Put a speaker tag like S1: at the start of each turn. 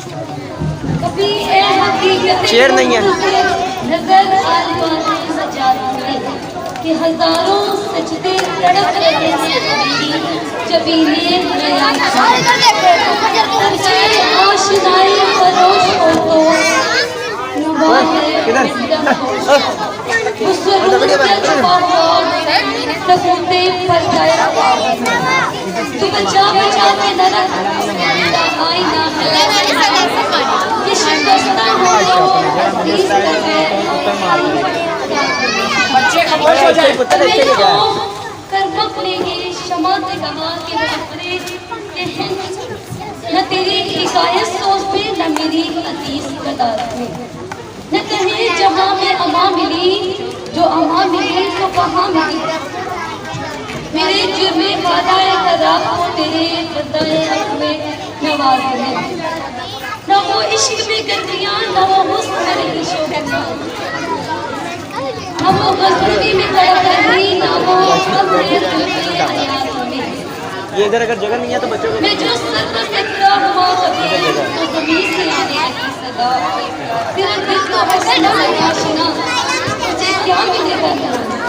S1: कभी ए हकीकत
S2: शेर नहीं है।
S1: नजर आने सजाती है कि हजारों सजदे तड़प रहे हैं जबीने आशनाए फरोश हो तो सबूते पर्दाया तू बचा बचा के नरक आईना ये शिकस्ता हो तो अजीज करे करवट लेंगे शमा से कहा कि नफरे न तेरी हिकायत सोच में न मेरी अतीस कदारत में न कहीं जहां में अमा मिली जो अमा मिली तो कहाँ मिली मेरे जुर्मे वादाए करा को तेरे बदाए हक में नवाज में न वो इश्क में गर्दियां न वो हुस्न में इश्क करना न वो गज़नी में कड़कनी न वो अपने दिल में हयात में
S2: ये इधर अगर जगह नहीं है तो बच्चों को
S1: मैं जो सर पर सिकरा हुआ कभी तो ज़मीन से आने लगी सदा तेरा दिल तो हसीना है आशिना मुझे क्या मिलेगा